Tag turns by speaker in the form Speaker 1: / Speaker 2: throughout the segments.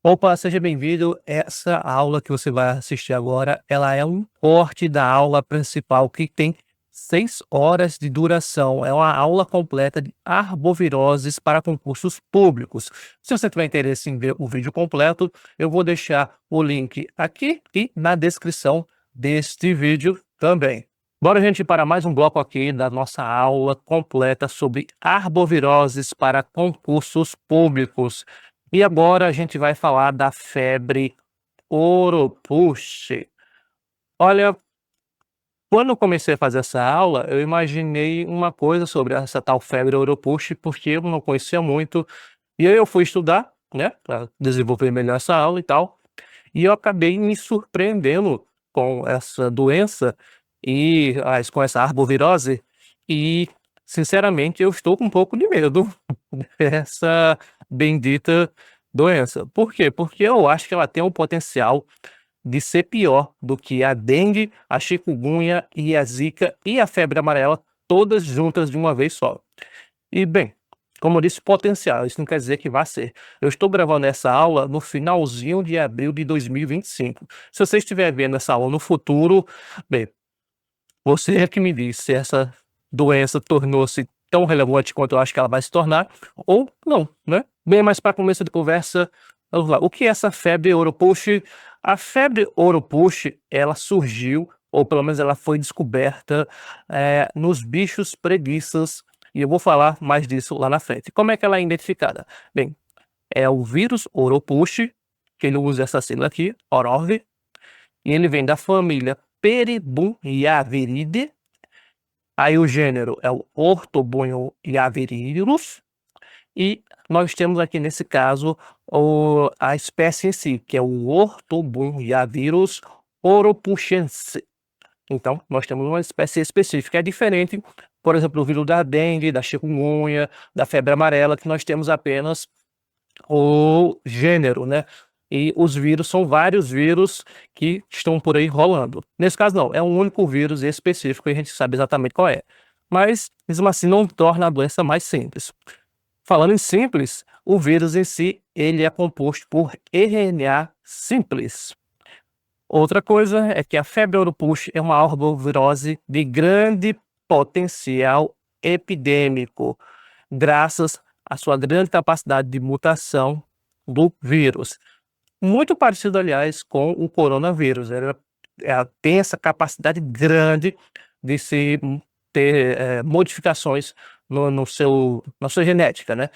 Speaker 1: Opa, seja bem-vindo. Essa aula que você vai assistir agora, ela é um corte da aula principal que tem 6 horas de duração. É uma aula completa de arboviroses para concursos públicos. Se você tiver interesse em ver o vídeo completo, eu vou deixar o link aqui e na descrição deste vídeo também. Bora, gente, para mais um bloco aqui da nossa aula completa sobre arboviroses para concursos públicos. E agora a gente vai falar da febre Oropouche. Olha, quando eu comecei a fazer essa aula, eu imaginei uma coisa sobre essa tal febre Oropouche, porque eu não conhecia muito. E aí eu fui estudar, né, para desenvolver melhor essa aula e tal. E eu acabei me surpreendendo com essa doença com essa arbovirose. E, sinceramente, eu estou com um pouco de medo dessa bendita doença. Por quê? Porque eu acho que ela tem um potencial de ser pior do que a dengue, a chikungunya e a zika e a febre amarela, todas juntas de uma vez só. E bem, como eu disse, potencial, isso não quer dizer que vai ser. Eu estou gravando essa aula no finalzinho de abril de 2025. Se você estiver vendo essa aula no futuro, bem, você é que me diz se essa doença tornou-se tão relevante quanto eu acho que ela vai se tornar, ou não, né? Bem, mas para começo de conversa, vamos lá. O que é essa febre Oropouche? A febre Oropouche, ela surgiu, ou pelo menos ela foi descoberta, nos bichos preguiças, e eu vou falar mais disso lá na frente. Como é que ela é identificada? Bem, é o vírus Oropouche, que ele usa essa sigla aqui, OROV, e ele vem da família Peribunyiaviridae. Aí o gênero é o Orthobunyiavirirus, e nós temos aqui nesse caso a espécie em si, que é o Orthobunyiavirus oropouchense. Então, nós temos uma espécie específica. É diferente, por exemplo, do vírus da dengue, da chikungunya, da febre amarela, que nós temos apenas o gênero, né? E os vírus são vários vírus que estão por aí rolando. Nesse caso, não, é um único vírus específico e a gente sabe exatamente qual é. Mas, mesmo assim, não torna a doença mais simples. Falando em simples, o vírus em si, ele é composto por RNA simples. Outra coisa é que a febre Oropouche é uma arbovirose de grande potencial epidêmico, graças à sua grande capacidade de mutação do vírus. Muito parecido, aliás, com o coronavírus. Ela tem essa capacidade grande de se ter modificações na sua genética, né?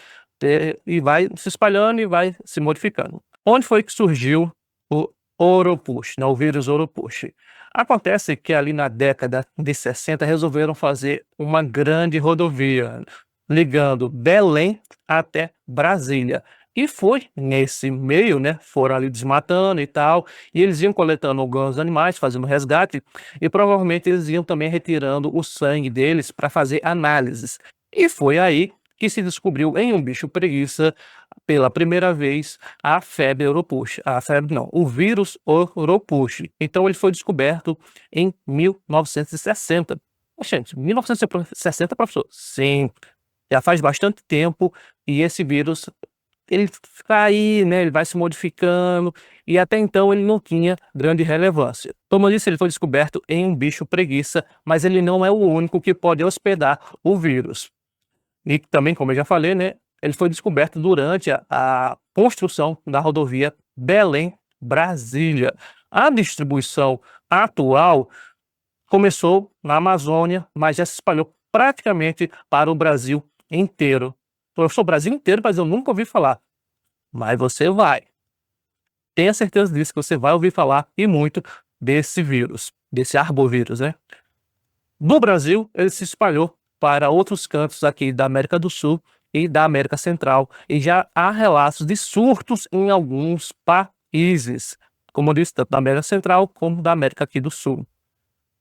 Speaker 1: E vai se espalhando e vai se modificando. Onde foi que surgiu o Oropouche, né, o vírus Oropouche? Acontece que ali na década de 60 resolveram fazer uma grande rodovia ligando Belém até Brasília. E foi nesse meio, né, foram ali desmatando e tal, e eles iam coletando alguns animais, fazendo resgate, e provavelmente eles iam também retirando o sangue deles para fazer análises. E foi aí que se descobriu em um bicho preguiça, pela primeira vez, a febre Oropouche. A febre não, o vírus Oropouche. Então ele foi descoberto em 1960. Gente, 1960, professor? Sim, já faz bastante tempo, e esse vírus, ele fica aí, né, ele vai se modificando, e até então ele não tinha grande relevância. Como eu disse, ele foi descoberto em um bicho preguiça, mas ele não é o único que pode hospedar o vírus. E também, como eu já falei, né, ele foi descoberto durante a construção da rodovia Belém-Brasília. A distribuição atual começou na Amazônia, mas já se espalhou praticamente para o Brasil inteiro. Eu sou o Brasil inteiro, mas eu nunca ouvi falar. Mas você vai. Tenha certeza disso, que você vai ouvir falar e muito desse vírus, desse arbovírus, né? No Brasil, ele se espalhou para outros cantos aqui da América do Sul e da América Central, e já há relatos de surtos em alguns países, como eu disse, tanto da América Central como da América aqui do Sul.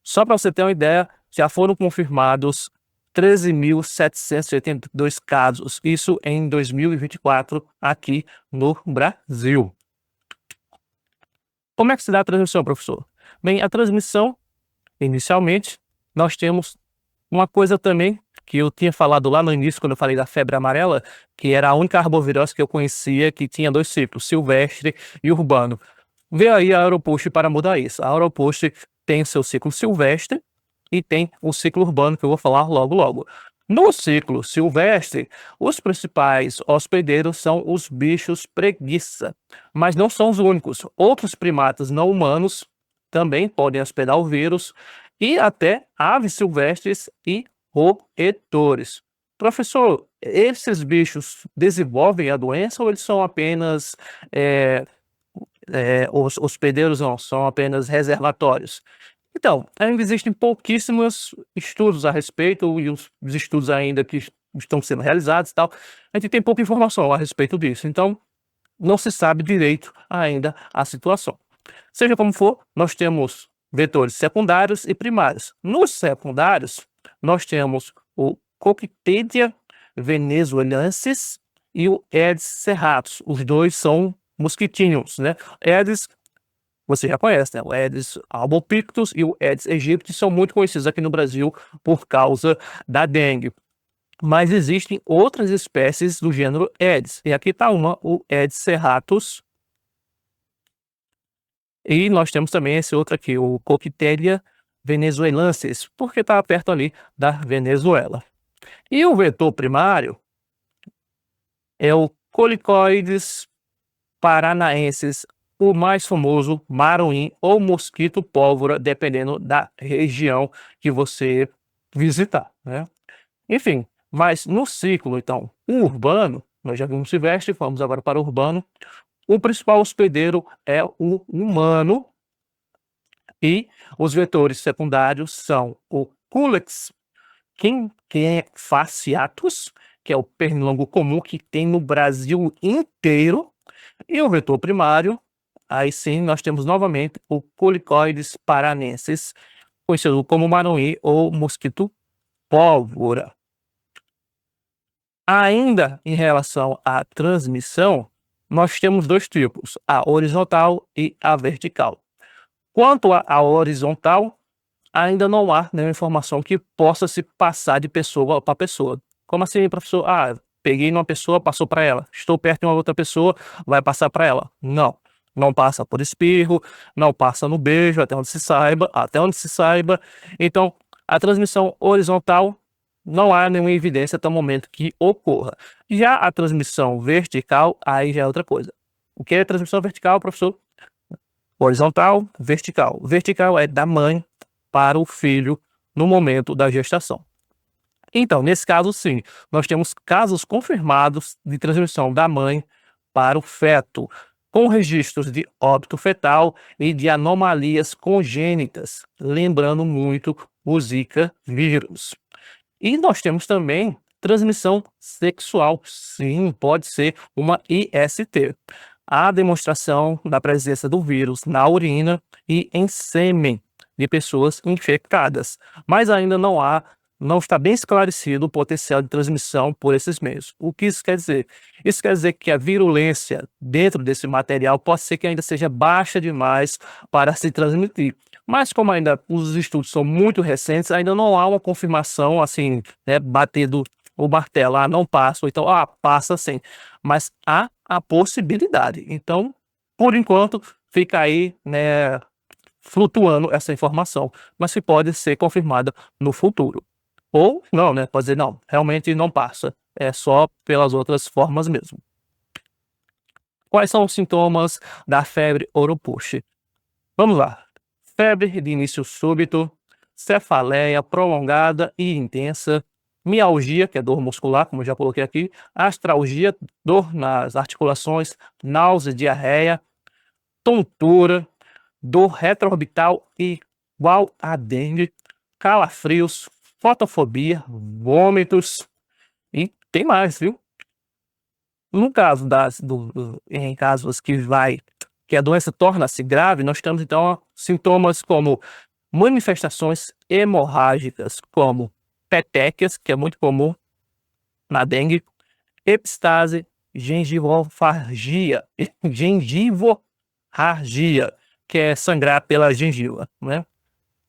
Speaker 1: Só para você ter uma ideia, já foram confirmados 13.782 casos, isso em 2024 aqui no Brasil. Como é que se dá a transmissão, professor? Bem, a transmissão, inicialmente, nós temos uma coisa também que eu tinha falado lá no início, quando eu falei da febre amarela, que era a única arbovirose que eu conhecia que tinha 2 ciclos, silvestre e urbano. Veio aí a Aeropost para mudar isso. A Aeropost tem o seu ciclo silvestre e tem o ciclo urbano, que eu vou falar logo logo. No ciclo silvestre, os principais hospedeiros são os bichos preguiça, mas não são os únicos. Outros primatas não humanos também podem hospedar o vírus e até aves silvestres e roedores. Professor, esses bichos desenvolvem a doença ou eles são apenas os hospedeiros não, são apenas reservatórios? Então, ainda existem pouquíssimos estudos a respeito e os estudos ainda que estão sendo realizados e tal, a gente tem pouca informação a respeito disso, então não se sabe direito ainda a situação. Seja como for, nós temos vetores secundários e primários. Nos secundários, nós temos o Cocktadia venezuelensis e o Aedes cerratus. Os dois são mosquitinhos, né? Aedes, você já conhece, né? O Aedes albopictus e o Aedes aegypti são muito conhecidos aqui no Brasil por causa da dengue. Mas existem outras espécies do gênero Aedes. E aqui está uma, o Aedes cerratus. E nós temos também esse outro aqui, o Cocktadia venezuelensis, porque está perto ali da Venezuela. E o vetor primário é o Colicoides paranaensis, o mais famoso maruim ou mosquito pólvora, dependendo da região que você visitar, né? Enfim, mas no ciclo, então, urbano, nós já vimos silvestre, vamos agora para o urbano. O principal hospedeiro é o humano e os vetores secundários são o Culex quinquefaciatus, que é o pernilongo comum que tem no Brasil inteiro, e o vetor primário, aí sim nós temos novamente o Colicoides paranensis, conhecido como maruim ou mosquito pólvora. Ainda em relação à transmissão, nós temos 2 tipos, a horizontal e a vertical. Quanto à horizontal, ainda não há nenhuma informação que possa se passar de pessoa para pessoa. Como assim, professor? Peguei numa pessoa, passou para ela. Estou perto de uma outra pessoa, vai passar para ela. Não, não passa por espirro, não passa no beijo, até onde se saiba. Então, a transmissão horizontal não há nenhuma evidência até o momento que ocorra. Já a transmissão vertical, aí já é outra coisa. O que é transmissão vertical, professor? Horizontal, vertical. Vertical é da mãe para o filho no momento da gestação. Então, nesse caso, sim, nós temos casos confirmados de transmissão da mãe para o feto, com registros de óbito fetal e de anomalias congênitas, lembrando muito o Zika vírus. E nós temos também transmissão sexual, sim, pode ser uma IST. A demonstração da presença do vírus na urina e em sêmen de pessoas infectadas, mas ainda não está bem esclarecido o potencial de transmissão por esses meios. O que isso quer dizer? Isso quer dizer que a virulência dentro desse material pode ser que ainda seja baixa demais para se transmitir. Mas como ainda os estudos são muito recentes, ainda não há uma confirmação, assim, né, batendo o martelo, não passa, ou então, passa sim. Mas há a possibilidade. Então, por enquanto, fica aí, né, flutuando essa informação, mas que pode ser confirmada no futuro. Ou não, né, pode dizer, não, realmente não passa, é só pelas outras formas mesmo. Quais são os sintomas da febre Oropouche? Vamos lá. Febre de início súbito, cefaleia prolongada e intensa, mialgia, que é dor muscular, como eu já coloquei aqui, astralgia, dor nas articulações, náusea, diarreia, tontura, dor retroorbital igual a dengue, calafrios, fotofobia, vômitos e tem mais, viu? No caso em casos que a doença torna-se grave, nós temos então sintomas como manifestações hemorrágicas, como petequias, que é muito comum na dengue, epistase, gengivorragia, que é sangrar pela gengiva, né?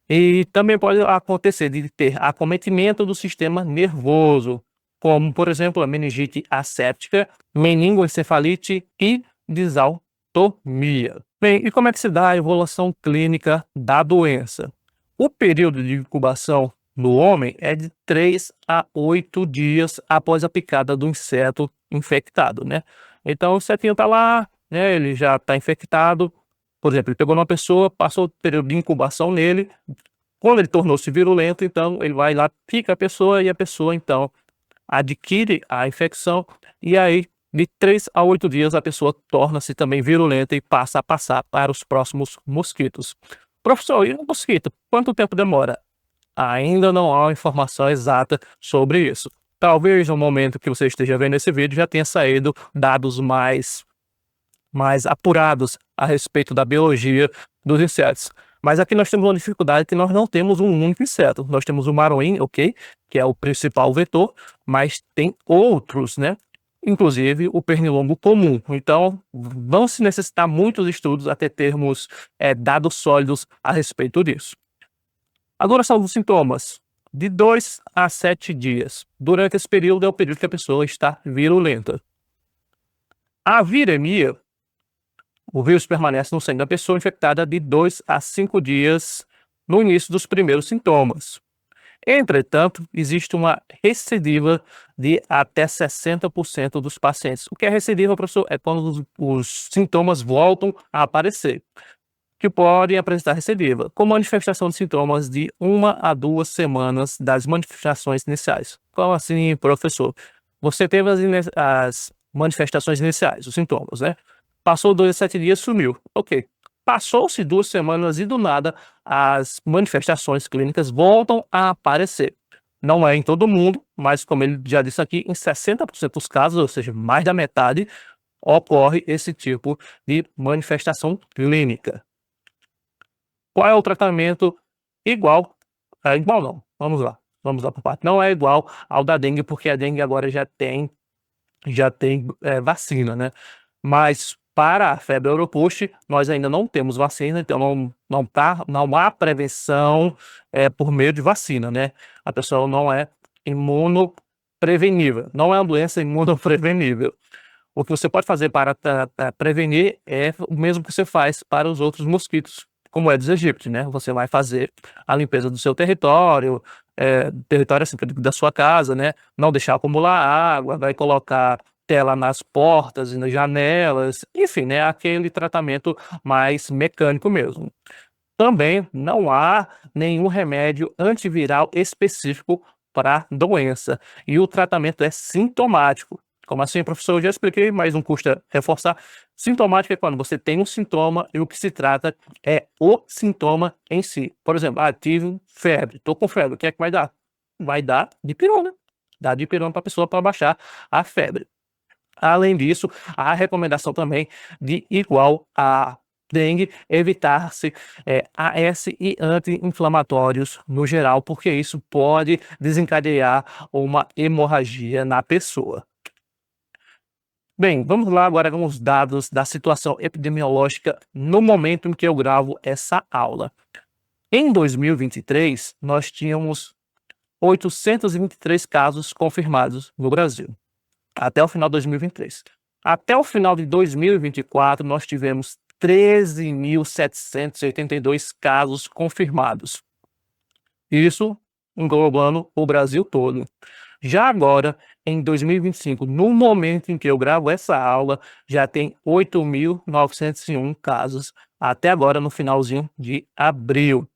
Speaker 1: E também pode acontecer de ter acometimento do sistema nervoso, como, por exemplo, a meningite asséptica, meningoencefalite e disautomia. Bem, e como é que se dá a evolução clínica da doença? O período de incubação no homem é de 3 a 8 dias após a picada do inseto infectado, né? Então o insetinho tá lá, né, ele já está infectado, por exemplo, ele pegou numa pessoa, passou o período de incubação nele, quando ele tornou-se virulento, então ele vai lá, pica a pessoa e a pessoa então adquire a infecção e aí de 3 a 8 dias a pessoa torna-se também virulenta e passa a passar para os próximos mosquitos. Professor, e o mosquito, quanto tempo demora? Ainda não há uma informação exata sobre isso. Talvez no momento que você esteja vendo esse vídeo já tenha saído dados mais apurados a respeito da biologia dos insetos. Mas aqui nós temos uma dificuldade que nós não temos um único inseto. Nós temos o maroim, ok, que é o principal vetor, mas tem outros, né? Inclusive o pernilongo comum. Então, vão se necessitar muitos estudos até termos dados sólidos a respeito disso. Agora são os sintomas. De 2 a 7 dias. Durante esse período é o período que a pessoa está virulenta. A viremia, o vírus permanece no sangue da pessoa infectada de 2 a 5 dias no início dos primeiros sintomas. Entretanto, existe uma recidiva de até 60% dos pacientes. O que é recidiva, professor? É quando os sintomas voltam a aparecer, que podem apresentar recidiva, com manifestação de sintomas de 1 a 2 semanas das manifestações iniciais. Como assim, professor? Você teve as manifestações iniciais, os sintomas, né? Passou 2 a 7 dias, sumiu. Ok. Passou-se 2 semanas e do nada as manifestações clínicas voltam a aparecer. Não é em todo mundo, mas como ele já disse aqui, em 60% dos casos, ou seja, mais da metade, ocorre esse tipo de manifestação clínica. Qual é o tratamento igual? Igual não, vamos lá por parte. Não é igual ao da dengue, porque a dengue agora já tem vacina, né? Mas para a febre Europush, nós ainda não temos vacina, então não há prevenção por meio de vacina, né? A pessoa não é imunoprevenível, não é uma doença imunoprevenível. O que você pode fazer para prevenir é o mesmo que você faz para os outros mosquitos, como é dos egípcios, né? Você vai fazer a limpeza do seu território, território assim, da sua casa, né? Não deixar acumular água, vai colocar tela nas portas e nas janelas, enfim, né? Aquele tratamento mais mecânico mesmo. Também não há nenhum remédio antiviral específico para doença e o tratamento é sintomático. Como assim, professor? Eu já expliquei, mas não custa reforçar. Sintomático é quando você tem um sintoma e o que se trata é o sintoma em si. Por exemplo, tive febre, estou com febre, o que é que vai dar? Vai dar dipirona. Dá dipirona para a pessoa para baixar a febre. Além disso, a recomendação também de igual a dengue, evitar-se AS e anti-inflamatórios no geral, porque isso pode desencadear uma hemorragia na pessoa. Bem, vamos lá agora com os dados da situação epidemiológica no momento em que eu gravo essa aula. Em 2023, nós tínhamos 823 casos confirmados no Brasil, até o final de 2023. Até o final de 2024, nós tivemos 13.782 casos confirmados. Isso englobando o Brasil todo. Já agora, em 2025, no momento em que eu gravo essa aula, já tem 8.901 casos até agora no finalzinho de abril.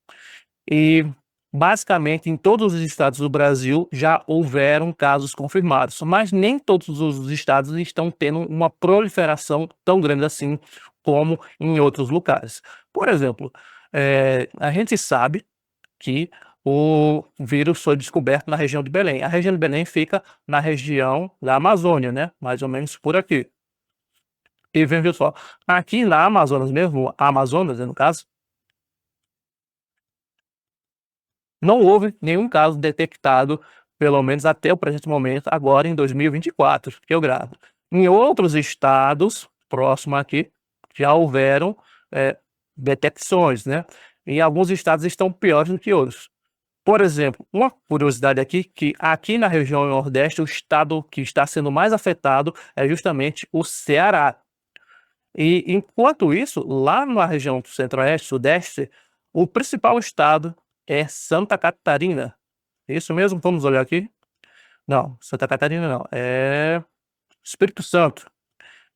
Speaker 1: E basicamente em todos os estados do Brasil já houveram casos confirmados, mas nem todos os estados estão tendo uma proliferação tão grande assim como em outros lugares. Por exemplo, a gente sabe que o vírus foi descoberto na região de Belém. A região de Belém fica na região da Amazônia, né? Mais ou menos por aqui. E veja só, aqui na Amazonas mesmo, Amazonas, né, no caso, não houve nenhum caso detectado, pelo menos até o presente momento, agora em 2024, que eu gravo. Em outros estados, próximo aqui, já houveram detecções, né? e alguns estados estão piores do que outros. Por exemplo, uma curiosidade aqui, que aqui na região Nordeste, o estado que está sendo mais afetado é justamente o Ceará. E enquanto isso, lá na região do Centro-Oeste, Sudeste, o principal estado é Santa Catarina. Isso mesmo? Vamos olhar aqui. Não, Santa Catarina não, é Espírito Santo.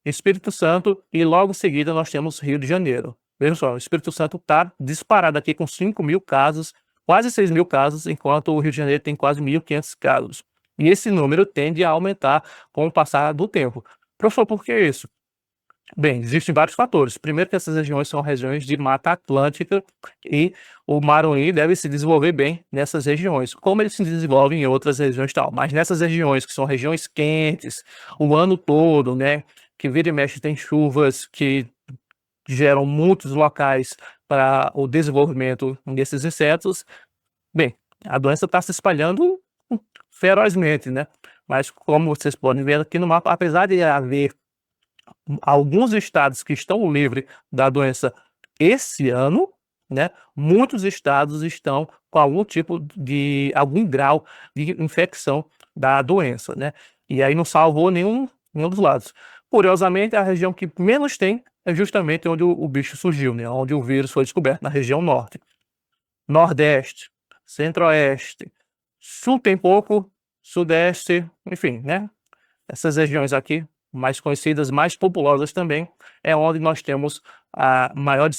Speaker 1: Espírito Santo e logo em seguida nós temos Rio de Janeiro. Veja só, o Espírito Santo está disparado aqui com 5.000 casos, quase 6.000 casos, enquanto o Rio de Janeiro tem quase 1.500 casos. E esse número tende a aumentar com o passar do tempo. Professor, por que isso? Bem, existem vários fatores. Primeiro que essas regiões são regiões de Mata Atlântica e o Maranhão deve se desenvolver bem nessas regiões, como ele se desenvolve em outras regiões e tal. Mas nessas regiões que são regiões quentes o ano todo, né, que vira e mexe tem chuvas que geram muitos locais para o desenvolvimento desses insetos, bem, a doença está se espalhando ferozmente, né? Mas como vocês podem ver aqui no mapa, apesar de haver alguns estados que estão livres da doença esse ano, né, muitos estados estão com algum grau de infecção da doença, né, e aí não salvou nenhum dos lados. Curiosamente, a região que menos tem é justamente onde o bicho surgiu, né, onde o vírus foi descoberto, na região norte. Nordeste, Centro-Oeste, Sul tem pouco, Sudeste, enfim, né, essas regiões aqui mais conhecidas, mais populosas também, é onde nós temos a maior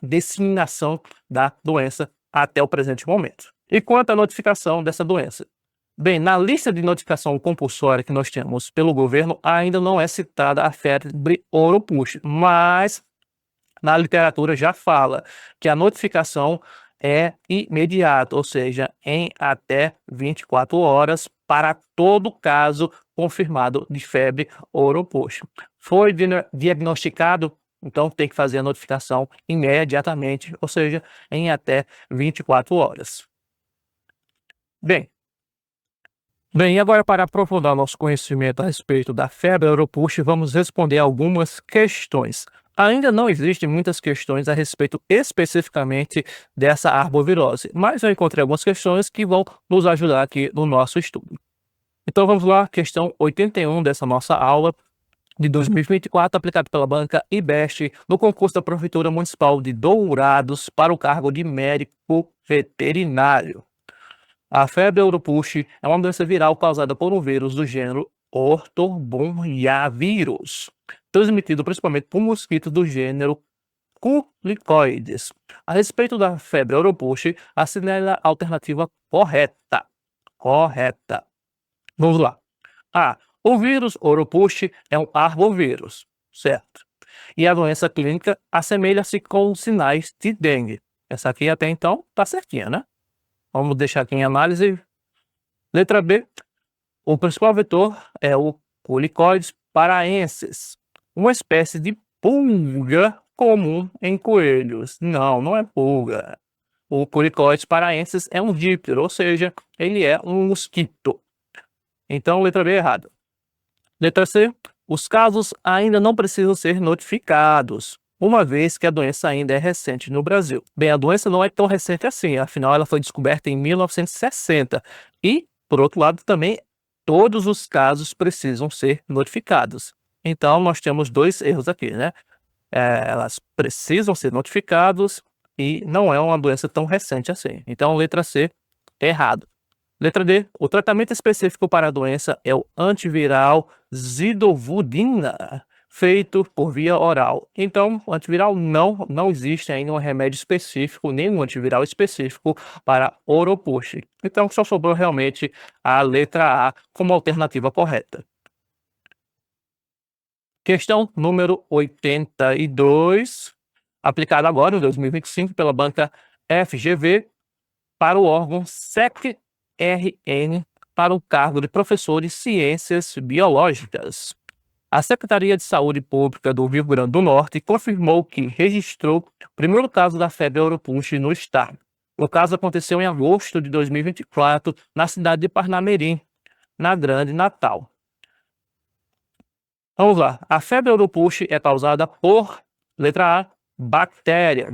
Speaker 1: disseminação da doença até o presente momento. E quanto à notificação dessa doença? Bem, na lista de notificação compulsória que nós temos pelo governo, ainda não é citada a febre ouro-push, mas na literatura já fala que a notificação é imediata, ou seja, em até 24 horas para todo caso confirmado de febre ouro-push. Foi diagnosticado, então tem que fazer a notificação imediatamente, ou seja, em até 24 horas. Bem, e agora para aprofundar nosso conhecimento a respeito da febre ouro-push, vamos responder algumas questões. Ainda não existem muitas questões a respeito especificamente dessa arbovirose, mas eu encontrei algumas questões que vão nos ajudar aqui no nosso estudo. Então vamos lá, questão 81 dessa nossa aula de 2024, aplicada pela banca IBEST no concurso da Prefeitura Municipal de Dourados para o cargo de médico veterinário. A febre ouro-push é uma doença viral causada por um vírus do gênero Orthobunyavirus, transmitido principalmente por mosquitos do gênero Culicoides. A respeito da febre ouro-push, assinale a alternativa correta. Vamos lá. A. O vírus ouro-push é um arbovírus, certo? E a doença clínica assemelha-se com os sinais de dengue. Essa aqui até então tá certinha, né? Vamos deixar aqui em análise. Letra B. O principal vetor é o Culicoides paraensis, uma espécie de pulga comum em coelhos. Não é pulga. O Culicoides paraensis é um díptero, ou seja, ele é um mosquito. Então, letra B é errada. Letra C. Os casos ainda não precisam ser notificados, uma vez que a doença ainda é recente no Brasil. Bem, a doença não é tão recente assim, afinal ela foi descoberta em 1960. E, por outro lado, também todos os casos precisam ser notificados. Então, nós temos dois erros aqui, né? Elas precisam ser notificados e não é uma doença tão recente assim. Então, letra C, errado. Letra D. O tratamento específico para a doença é o antiviral zidovudina, feito por via oral. Então, o antiviral não existe ainda um remédio específico, nenhum antiviral específico para ouro-push. Então, só sobrou realmente a letra A como alternativa correta. Questão número 82, aplicada agora em 2025 pela banca FGV para o órgão SEC-RN para o cargo de professor de Ciências Biológicas. A Secretaria de Saúde Pública do Rio Grande do Norte confirmou que registrou o primeiro caso da febre ouro-push no estado. O caso aconteceu em agosto de 2024, na cidade de Parnamirim, na Grande Natal. Vamos lá. A febre ouro-push é causada por, letra A, bactéria.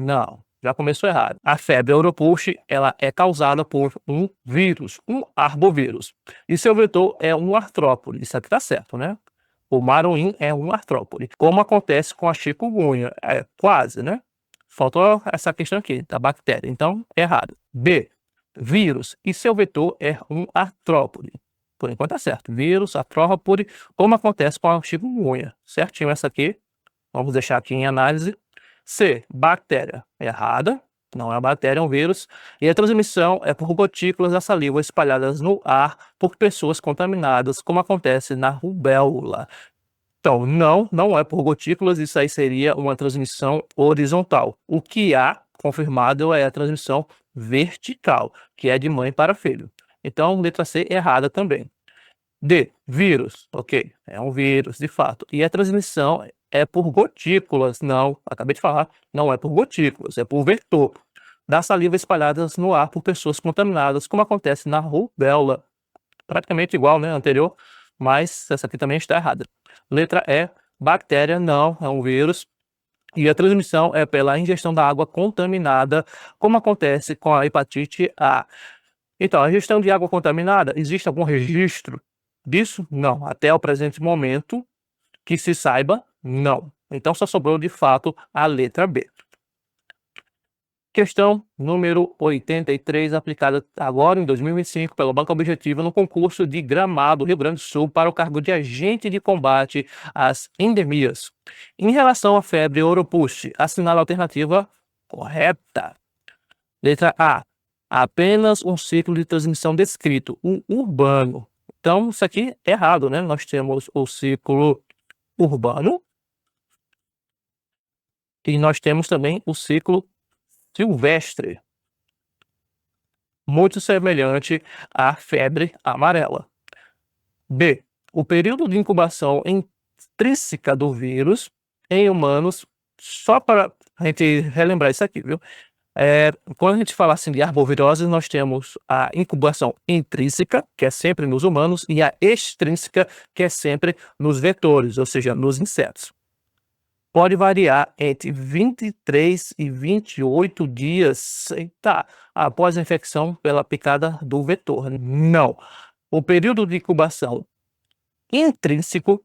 Speaker 1: já começou errado. A febre Europush, ela é causada por um vírus, um arbovírus. E seu vetor é um artrópode. Isso aqui tá certo, né? O maruim é um artrópode. Como acontece com a chikungunya. É quase, né? Faltou essa questão aqui, da bactéria. Então, errado. B. Vírus. E seu vetor é um artrópode. Por enquanto tá certo. Vírus, artrópode, como acontece com a chikungunya. Certinho essa aqui. Vamos deixar aqui em análise. C. Bactéria. Errada. Não é uma bactéria, é um vírus. E a transmissão é por gotículas da saliva espalhadas no ar por pessoas contaminadas, como acontece na rubéola. Então, não é por gotículas, isso aí seria uma transmissão horizontal. O que há confirmado é a transmissão vertical, que é de mãe para filho. Então, letra C errada também. D. Vírus. Ok, é um vírus, de fato. E a transmissão é por gotículas. Não, acabei de falar, não é por gotículas, é por vetor da saliva espalhadas no ar por pessoas contaminadas, como acontece na rubéola. Praticamente igual, né, anterior, mas essa aqui também está errada. Letra E. Bactéria não, é um vírus. E a transmissão é pela ingestão da água contaminada, como acontece com a hepatite A. Então, a ingestão de água contaminada, existe algum registro disso? Não. Até o presente momento, que se saiba, não. Então, só sobrou, de fato, a letra B. Questão número 83, aplicada agora em 2025 pela Banca Objetiva no concurso de Gramado, Rio Grande do Sul, para o cargo de agente de combate às endemias. Em relação à febre Europush, assinale a alternativa correta. Letra A. Apenas um ciclo de transmissão descrito, um urbano. Então, isso aqui é errado, né? Nós temos o ciclo urbano e nós temos também o ciclo silvestre, muito semelhante à febre amarela. B. O período de incubação intrínseca do vírus em humanos, só para a gente relembrar isso aqui, viu? Quando a gente fala assim de arbovirose, nós temos a incubação intrínseca, que é sempre nos humanos, e a extrínseca, que é sempre nos vetores, ou seja, nos insetos. Pode variar entre 23 e 28 dias após a infecção pela picada do vetor. Não. O período de incubação intrínseco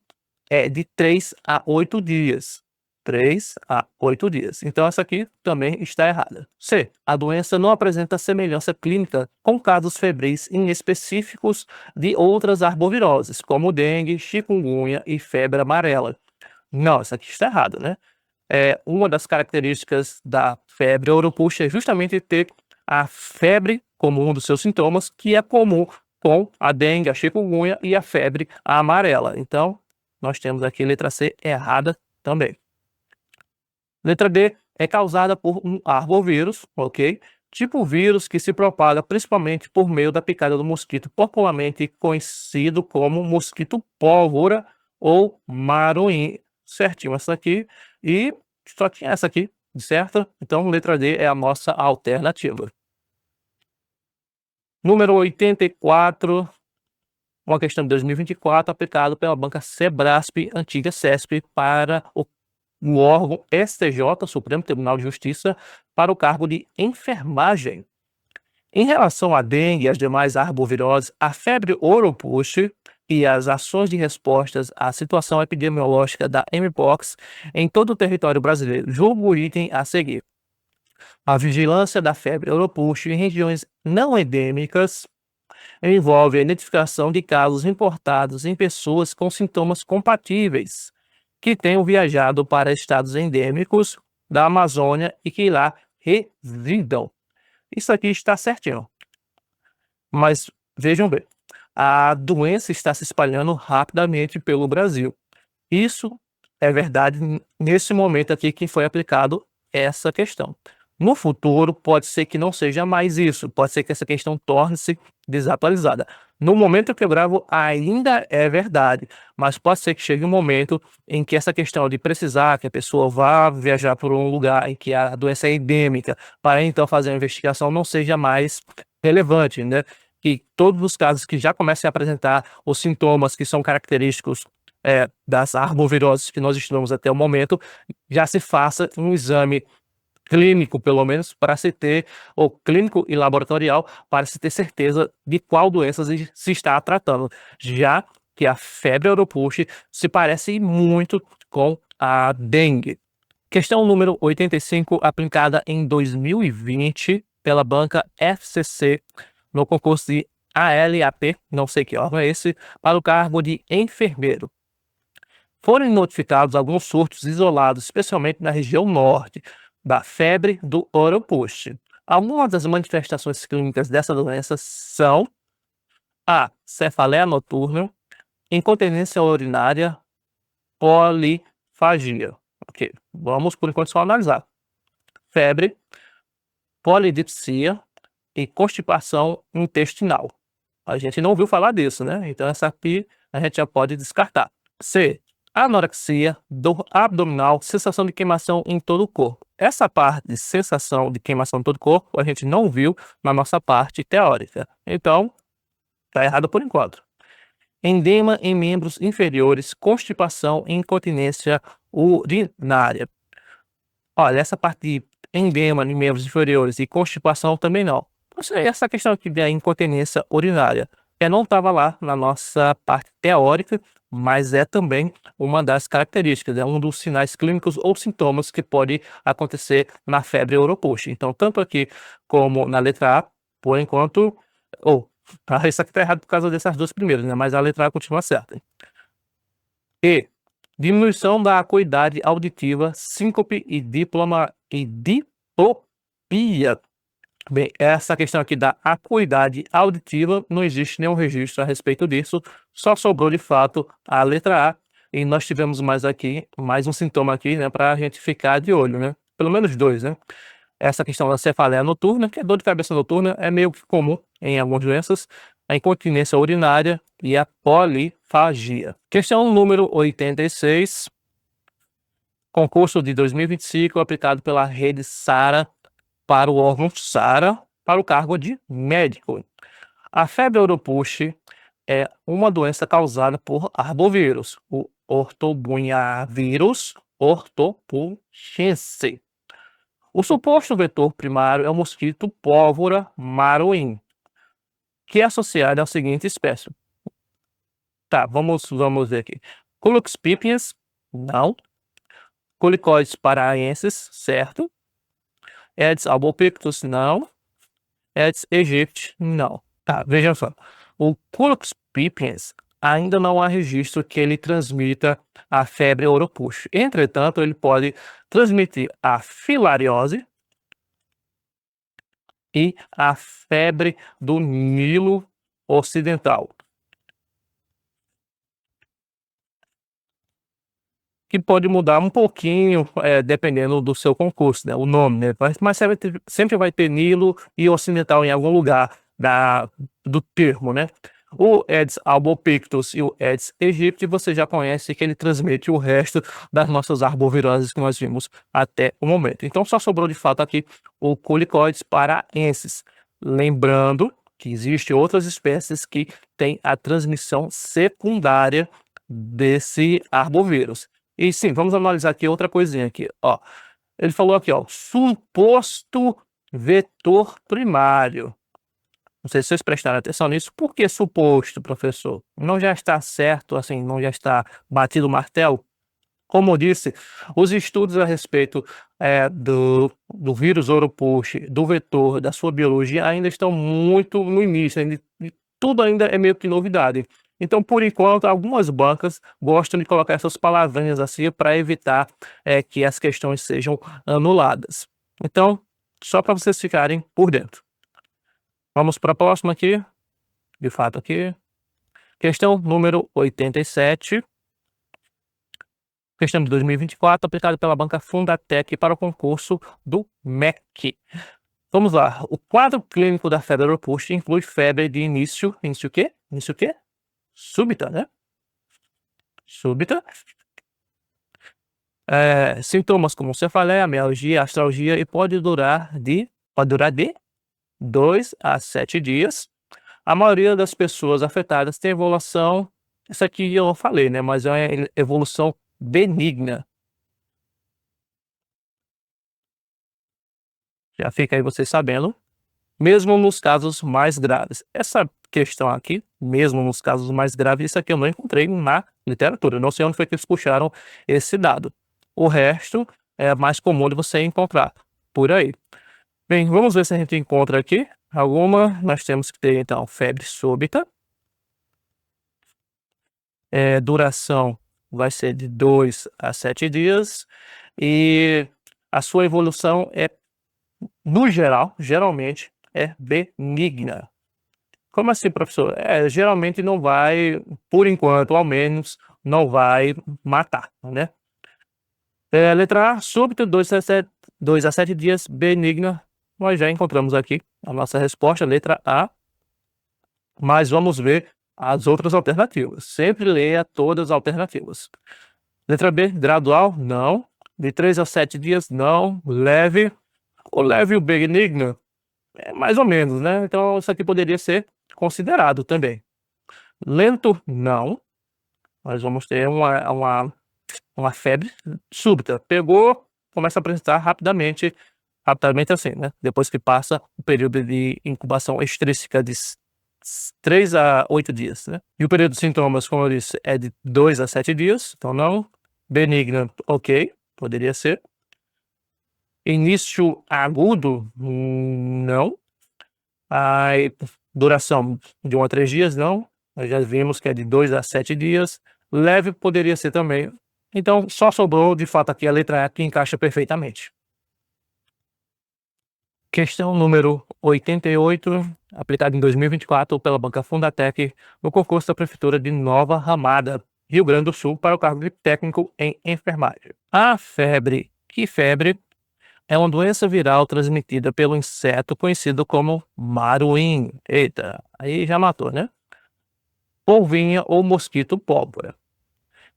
Speaker 1: é de 3 a 8 dias. 3 a 8 dias. Então, essa aqui também está errada. C. A doença não apresenta semelhança clínica com casos febris inespecíficos de outras arboviroses, como dengue, chikungunya e febre amarela. Não, isso aqui está errado, né? Uma das características da febre Europush é justamente ter a febre como um dos seus sintomas, que é comum com a dengue, a chikungunya e a febre amarela. Então, nós temos aqui letra C errada também. Letra D é causada por um arbovírus, ok? Tipo vírus que se propaga principalmente por meio da picada do mosquito, popularmente conhecido como mosquito pólvora ou maruim. Certinho essa aqui, e só tinha essa aqui, certo? Então, letra D é a nossa alternativa. Número 84, uma questão de 2024, aplicado pela banca Sebrasp, antiga CESP, para o órgão STJ, Supremo Tribunal de Justiça, para o cargo de enfermagem. Em relação à dengue e às demais arboviroses, a febre Europush e as ações de respostas à situação epidemiológica da Mpox em todo o território brasileiro, julgo o item a seguir. A vigilância da febre Europush em regiões não endêmicas envolve a identificação de casos importados em pessoas com sintomas compatíveis que tenham viajado para estados endêmicos da Amazônia e que lá residam. Isso aqui está certinho. Mas vejam bem, a doença está se espalhando rapidamente pelo Brasil. Isso é verdade nesse momento aqui que foi aplicado essa questão. No futuro, pode ser que não seja mais isso, pode ser que essa questão torne-se desatualizada. No momento que eu gravo, ainda é verdade, mas pode ser que chegue um momento em que essa questão de precisar que a pessoa vá viajar por um lugar em que a doença é endêmica, para então fazer a investigação, não seja mais relevante, né? Que todos os casos que já comecem a apresentar os sintomas que são característicos das arboviroses que nós estudamos até o momento, já se faça um exame clínico, pelo menos, para se ter, ou clínico e laboratorial, para se ter certeza de qual doença se está tratando, já que a febre oropouche se parece muito com a dengue. Questão número 85, aplicada em 2020 pela banca FCC no concurso de ALAP, não sei que órgão é esse, para o cargo de enfermeiro. Foram notificados alguns surtos isolados, especialmente na região norte, da febre do oropouche. Algumas das manifestações clínicas dessa doença são a cefaleia noturna, incontinência urinária, polifagia. Ok, vamos por enquanto só analisar. Febre, polidipsia e constipação intestinal. A gente não ouviu falar disso, né? Então essa aqui a gente já pode descartar. C. Anorexia, dor abdominal, sensação de queimação em todo o corpo. Essa parte de sensação de queimação em todo o corpo a gente não viu na nossa parte teórica. Então, tá errado por enquanto. Edema em membros inferiores, constipação e incontinência urinária. Olha, essa parte de edema em membros inferiores e constipação também não. Essa questão aqui da incontinência urinária não estava lá na nossa parte teórica, mas é também uma das características, é um dos sinais clínicos ou sintomas que pode acontecer na febre oropouche. Então, tanto aqui como na letra A, por enquanto, isso aqui está errado por causa dessas duas primeiras, né? Mas a letra A continua certa. E diminuição da acuidade auditiva, síncope e diplopia. Bem, essa questão aqui da acuidade auditiva, não existe nenhum registro a respeito disso, só sobrou de fato a letra A, e nós tivemos mais um sintoma aqui, né, para a gente ficar de olho, né? Pelo menos dois, né? Essa questão da cefaleia noturna, que é dor de cabeça noturna, é meio que comum em algumas doenças, a incontinência urinária e a polifagia. Questão número 86, concurso de 2025, aplicado pela rede SARA para o órgão SARA, para o cargo de médico. A febre oropouche é uma doença causada por arbovírus, o Ortobunhavírus ortopuchense. O suposto vetor primário é o mosquito pólvora maroim, que é associado à seguinte espécie. Tá, vamos ver aqui. Culex pipiens, não. Culicoides paraensis, certo. Aedes albopictus, não. Aedes aegypti, não. Tá, veja só. O Culex pipiens ainda não há registro que ele transmita a febre oropouche. Entretanto, ele pode transmitir a filariose e a febre do Nilo Ocidental, que pode mudar um pouquinho, dependendo do seu concurso, né, o nome, né, mas sempre vai ter Nilo e Ocidental em algum lugar do termo, né. O Aedes albopictus e o Aedes aegypti você já conhece que ele transmite o resto das nossas arboviroses que nós vimos até o momento. Então só sobrou de fato aqui o Culicoides paraensis. Lembrando que existem outras espécies que têm a transmissão secundária desse arbovírus. E sim, vamos analisar aqui outra coisinha aqui, ó. Ele falou aqui, ó, suposto vetor primário. Não sei se vocês prestaram atenção nisso. Por que suposto, professor? Não já está certo, assim, não já está batido o martelo? Como eu disse, os estudos a respeito do vírus oropouche, do vetor, da sua biologia, ainda estão muito no início, tudo ainda é meio que novidade. Então, por enquanto, algumas bancas gostam de colocar essas palavrinhas assim para evitar que as questões sejam anuladas. Então, só para vocês ficarem por dentro. Vamos para a próxima aqui, de fato aqui. Questão número 87. Questão de 2024, aplicado pela banca Fundatec para o concurso do MEC. Vamos lá. O quadro clínico da febre oropouche inclui febre de início o quê? Início o quê? Súbita, né? Súbita. Sintomas como cefaleia, mialgia, astralgia e pode durar de 2 a 7 dias. A maioria das pessoas afetadas tem evolução, isso aqui eu falei, né? Mas é uma evolução benigna. Já fica aí vocês sabendo, mesmo nos casos mais graves. Essa questão aqui, mesmo nos casos mais graves, isso aqui eu não encontrei na literatura. Eu não sei onde foi que eles puxaram esse dado. O resto é mais comum de você encontrar por aí. Bem, vamos ver se a gente encontra aqui alguma. Nós temos que ter, então, febre súbita. Duração vai ser de 2 a 7 dias. E a sua evolução no geral, geralmente, é benigna. Como assim, professor? Geralmente não vai, por enquanto, ao menos, não vai matar, né? Letra A, súbito, 2 a 7 dias, benigna. Nós já encontramos aqui a nossa resposta, letra A. Mas vamos ver as outras alternativas. Sempre leia todas as alternativas. Letra B, gradual, não. De 3 a 7 dias, não. Leve. O leve e o benigno, mais ou menos, né? Então, isso aqui poderia ser considerado também. Lento, não. Nós vamos ter uma febre súbita. Pegou, começa a apresentar rapidamente assim, né? Depois que passa o período de incubação extrínseca de 3 a 8 dias, né? E o período de sintomas, como eu disse, é de 2 a 7 dias, então não. Benigna, ok, poderia ser. Início agudo, não. A duração de 1 a 3 dias, não. Nós já vimos que é de 2 a 7 dias. Leve poderia ser também. Então, só sobrou, de fato, aqui a letra A, que encaixa perfeitamente. Questão número 88, aplicada em 2024 pela Banca Fundatec, no concurso da Prefeitura de Nova Ramada, Rio Grande do Sul, para o cargo de técnico em enfermagem. A febre, que febre? É uma doença viral transmitida pelo inseto conhecido como maruim. Eita, aí já matou, né? Polvinha ou mosquito pólvora.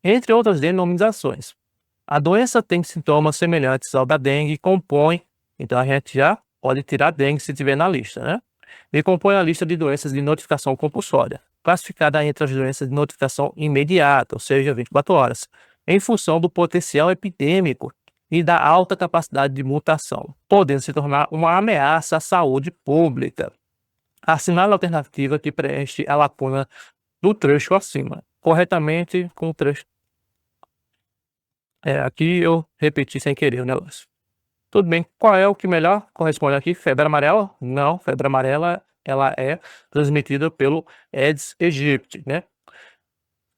Speaker 1: Entre outras denominações. A doença tem sintomas semelhantes ao da dengue e compõe, então a gente já pode tirar a dengue se tiver na lista, né? E compõe a lista de doenças de notificação compulsória, classificada entre as doenças de notificação imediata, ou seja, 24 horas, em função do potencial epidêmico e da alta capacidade de mutação, podendo se tornar uma ameaça à saúde pública. Assinale a alternativa que preenche a lacuna do trecho acima, corretamente com o trecho. Aqui eu repeti sem querer o negócio. Tudo bem, qual é o que melhor corresponde aqui? Febre amarela? Não, febre amarela ela é transmitida pelo Aedes aegypti, né?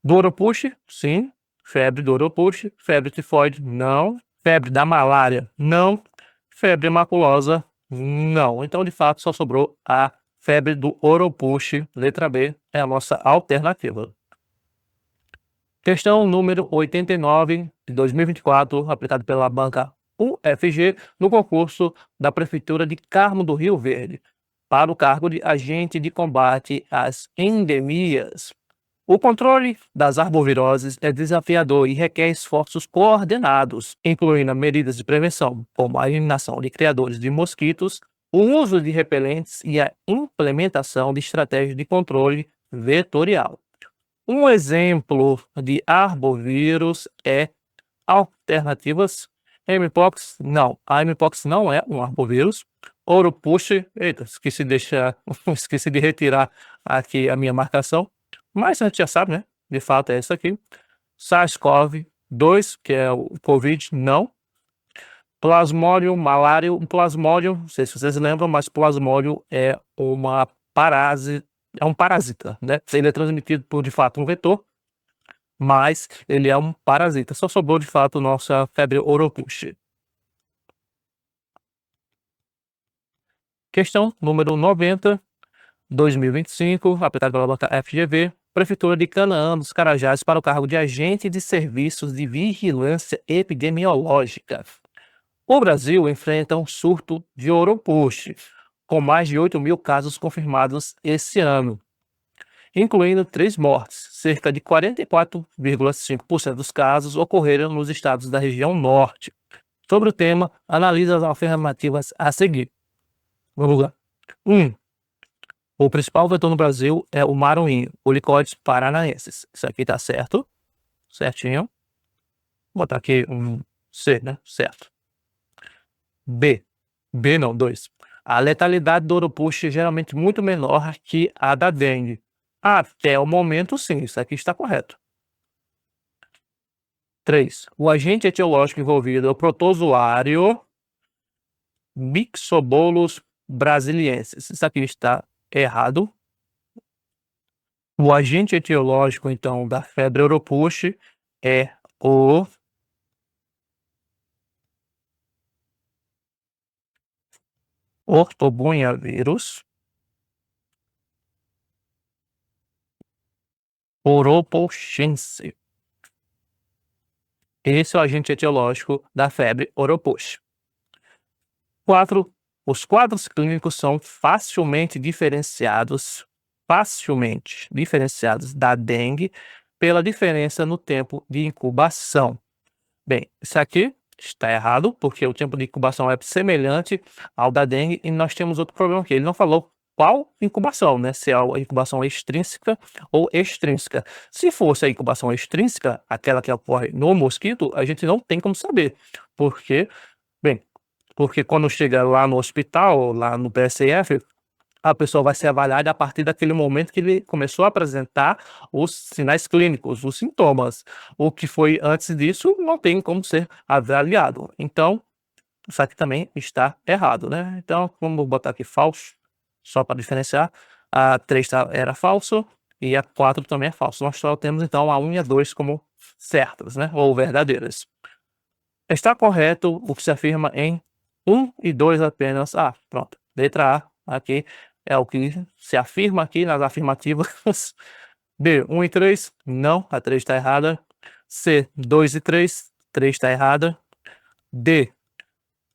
Speaker 1: Do Oropuxi? Sim. Febre do Oropuxi. Febre tifoide? Não. Febre da malária? Não. Febre maculosa? Não. Então, de fato, só sobrou a febre do Oropuxi. Letra B é a nossa alternativa. Questão número 89 de 2024, aplicado pela banca UFG no concurso da Prefeitura de Carmo do Rio Verde, para o cargo de agente de combate às endemias. O controle das arboviroses é desafiador e requer esforços coordenados, incluindo medidas de prevenção, como a eliminação de criadores de mosquitos, o uso de repelentes e a implementação de estratégias de controle vetorial. Um exemplo de arbovírus é alternativas. Mpox, não. A Mpox não é um arbovírus. Oropuxi, eita, esqueci de retirar aqui a minha marcação. Mas a gente já sabe, né? De fato é isso aqui. SARS-CoV-2, que é o Covid, não. Plasmodium malário, Plasmodium, não sei se vocês lembram, mas Plasmodium é um parasita, né? Ele é transmitido por, de fato, um vetor, mas ele é um parasita. Só sobrou, de fato, nossa febre Oropuxi. Questão número 90, 2025, aplicado pela banca FGV, Prefeitura de Canaã dos Carajás para o cargo de agente de serviços de vigilância epidemiológica. O Brasil enfrenta um surto de Oropuxi, com mais de 8.000 casos confirmados esse ano, incluindo 3 mortes. Cerca de 44,5% dos casos ocorreram nos estados da região norte. Sobre o tema, analise as alternativas a seguir. Vamos lá. 1. O principal vetor no Brasil é o maruim, Olicoides paranaensis. Isso aqui tá certo. Certinho. Vou botar aqui um C, né? Certo. B. B não, 2. A letalidade do Oropouche é geralmente muito menor que a da dengue. Até o momento, sim, isso aqui está correto. 3. O agente etiológico envolvido é o protozoário Myxobolus brasiliensis. Isso aqui está errado. O agente etiológico, então, da febre Oropouche é o Ortobunhavírus oropouchense. Esse é o agente etiológico da febre Oropouche. 4. Os quadros clínicos são facilmente diferenciados da dengue pela diferença no tempo de incubação. Bem, isso aqui está errado, porque o tempo de incubação é semelhante ao da dengue e nós temos outro problema aqui. Ele não falou qual incubação, né? Se é a incubação extrínseca ou extrínseca. Se fosse a incubação extrínseca, aquela que ocorre no mosquito, a gente não tem como saber, porque, bem, porque quando chega lá no hospital, lá no PSF, a pessoa vai ser avaliada a partir daquele momento que ele começou a apresentar os sinais clínicos, os sintomas. O que foi antes disso não tem como ser avaliado. Então, isso aqui também está errado, né? Então, vamos botar aqui falso, só para diferenciar. A 3 era falso e a 4 também é falso. Nós só temos, então, a 1 e a 2 como certas, né? Ou verdadeiras. Está correto o que se afirma em 1 e 2 apenas. Pronto. Letra A aqui é o que se afirma aqui nas afirmativas. B, 1 e 3, não, a 3 está errada. C, 2 e 3, 3 está errada. D,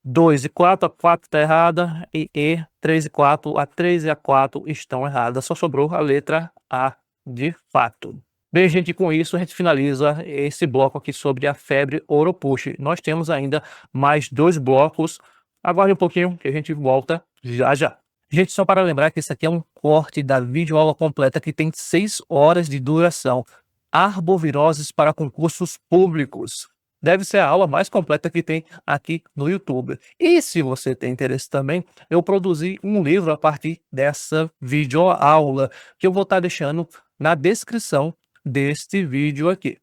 Speaker 1: 2 e 4, a 4 está errada. E E, 3 e 4, a 3 e a 4 estão erradas. Só sobrou a letra A de fato. Bem, gente, com isso a gente finaliza esse bloco aqui sobre a febre Oropouche. Nós temos ainda mais 2 blocos. Aguarde um pouquinho que a gente volta já já. Gente, só para lembrar que isso aqui é um corte da videoaula completa que tem 6 horas de duração. Arboviroses para concursos públicos. Deve ser a aula mais completa que tem aqui no YouTube. E se você tem interesse também, eu produzi um livro a partir dessa videoaula, que eu vou estar deixando na descrição deste vídeo aqui.